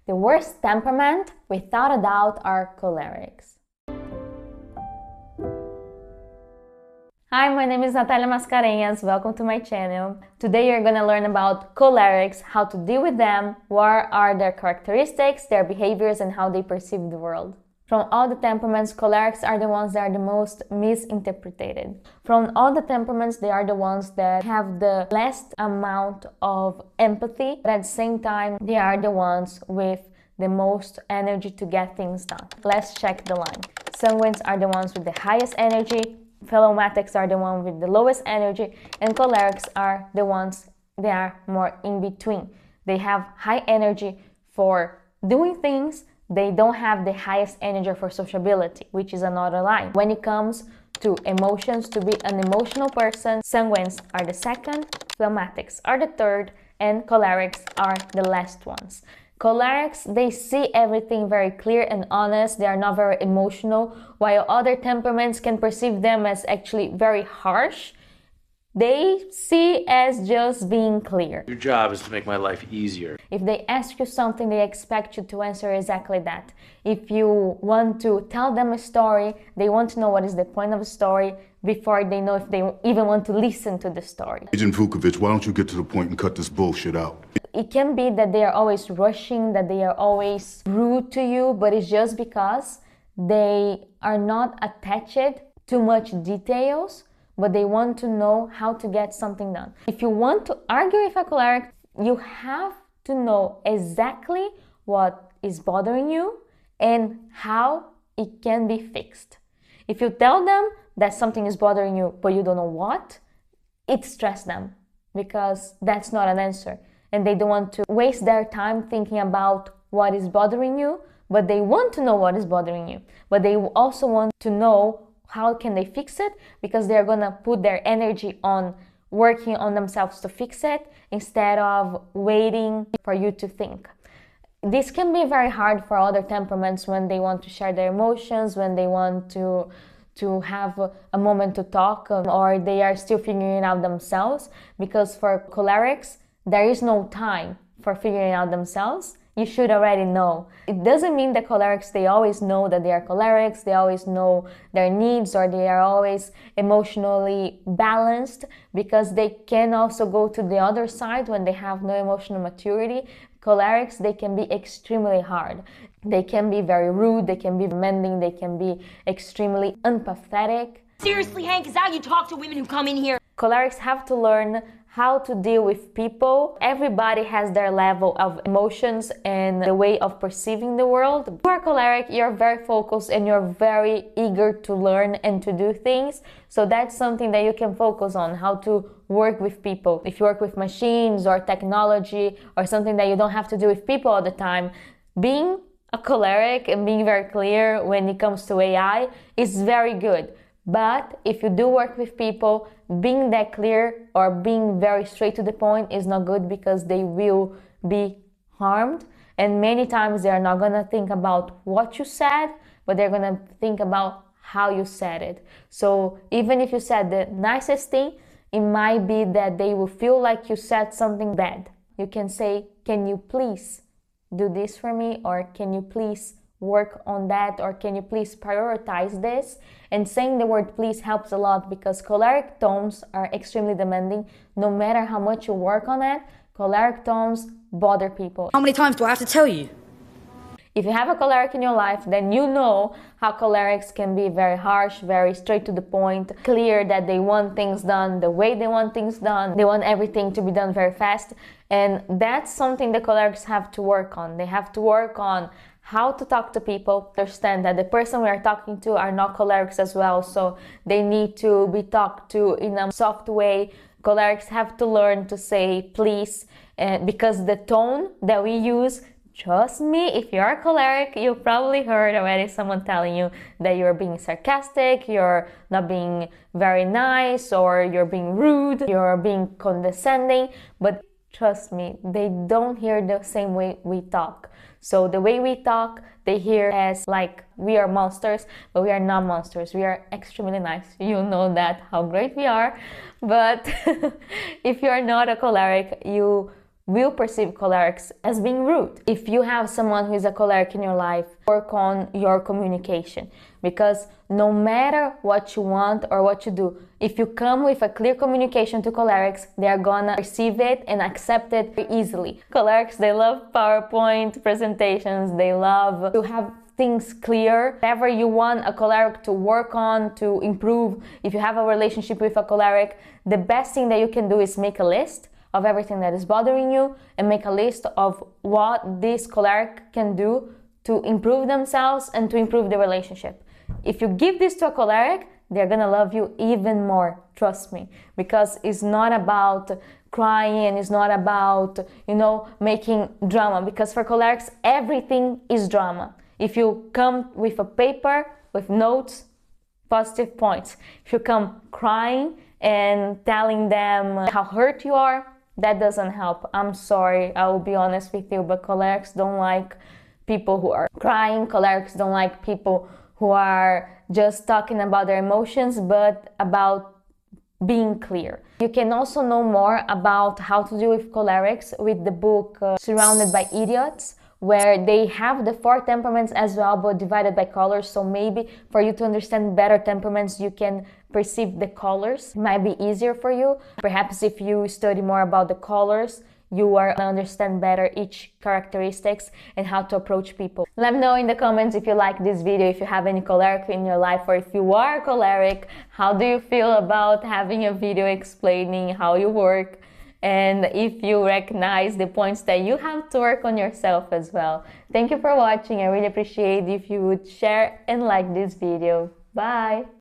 The worst temperament, without a doubt, are cholerics. Hi, my name is Natalia Mascarenhas. Welcome to my channel. Today you're gonna learn about cholerics, how to deal with them, what are their characteristics, their behaviors, and how they perceive the world. From all the temperaments, cholerics are the ones that are the most misinterpreted. From all the temperaments, they are the ones that have the least amount of empathy, but at the same time, they are the ones with the most energy to get things done. Let's check the line. Sanguines are the ones with the highest energy, phlegmatics are the ones with the lowest energy, and cholerics are the ones that are more in between. They have high energy for doing things. They don't have the highest energy for sociability, which is another line. When it comes to emotions, to be an emotional person, sanguines are the second, phlegmatics are the third, and cholerics are the last ones. Cholerics, they see everything very clear and honest. They are not very emotional, while other temperaments can perceive them as actually very harsh. They see as just being clear. Your job is to make my life easier. If they ask you something, they expect you to answer exactly that. If you want to tell them a story, they want to know what is the point of the story before they know if they even want to listen to the story. Agent Vukovic, why don't you get to the point and cut this bullshit out? It can be that they are always rushing, that they are always rude to you, but it's just because they are not attached to much details, but they want to know how to get something done. If you want to argue with a choleric, you have to know exactly what is bothering you and how it can be fixed. If you tell them that something is bothering you, but you don't know what, it stresses them because that's not an answer. And they don't want to waste their time thinking about what is bothering you, but they want to know what is bothering you. But they also want to know how can they fix it, because they're gonna put their energy on working on themselves to fix it instead of waiting for you to think. This can be very hard for other temperaments when they want to share their emotions, when they want to have a moment to talk, or they are still figuring it out themselves, because for cholerics, there is no time for figuring out themselves. You should already know. It doesn't mean that cholerics, they always know that they are cholerics, they always know their needs, or they are always emotionally balanced, because they can also go to the other side when they have no emotional maturity. Cholerics, they can be extremely hard. They can be very rude, they can be demanding, they can be extremely empathetic. Seriously, Hank, is that how you talk to women who come in here? Cholerics have to learn how to deal with people. Everybody has their level of emotions and the way of perceiving the world. If you are choleric, you're very focused and you're very eager to learn and to do things. So that's something that you can focus on, how to work with people. If you work with machines or technology or something that you don't have to do with people all the time, being a choleric and being very clear when it comes to AI is very good. But if you do work with people, being that clear or being very straight to the point is not good, because they will be harmed. And many times they are not going to think about what you said, but they're going to think about how you said it. So even if you said the nicest thing, it might be that they will feel like you said something bad. You can say, "Can you please do this for me?" or "Can you please work on that?" or "Can you please prioritize this?" And saying the word please helps a lot, because choleric tones are extremely demanding. No matter how much you work on it, choleric tones bother people. How many times do I have to tell you? If you have a choleric in your life, then you know how cholerics can be very harsh, very straight to the point, clear that they want things done the way they want things done. They want everything to be done very fast. And that's something the cholerics have to work on. They have to work on how to talk to people, understand that the person we are talking to are not cholerics as well, so they need to be talked to in a soft way. Cholerics have to learn to say please, because the tone that we use, trust me, if you're a choleric, you probably heard already someone telling you that you're being sarcastic, you're not being very nice, or you're being rude, you're being condescending, but trust me, they don't hear the same way we talk. So the way we talk, they hear as like we are monsters, but we are not monsters. We are extremely nice. You know that, how great we are. But if you are not a choleric, you will perceive cholerics as being rude. If you have someone who is a choleric in your life, work on your communication, because no matter what you want or what you do, if you come with a clear communication to cholerics, they are gonna receive it and accept it very easily. Cholerics, they love PowerPoint presentations, they love to have things clear. Whatever you want a choleric to work on, to improve, if you have a relationship with a choleric, the best thing that you can do is make a list of everything that is bothering you and make a list of what this choleric can do to improve themselves and to improve the relationship. If you give this to a choleric, they're gonna love you even more, trust me, because it's not about crying, it's not about, making drama, because for cholerics, everything is drama. If you come with a paper, with notes, positive points. If you come crying and telling them how hurt you are, that doesn't help. I'm sorry, I will be honest with you, but cholerics don't like people who are crying. Cholerics don't like people who are just talking about their emotions, but about being clear. You can also know more about how to deal with cholerics with the book Surrounded by Idiots, where they have the 4 temperaments as well, but divided by colors. So maybe for you to understand better temperaments, you can perceive the colors. It might be easier for you. Perhaps if you study more about the colors, you are gonna understand better each characteristics and how to approach people. Let me know in the comments if you like this video, if you have any choleric in your life, or if you are choleric, how do you feel about having a video explaining how you work? And if you recognize the points that you have to work on yourself as well. Thank you for watching. I really appreciate if you would share and like this video. Bye!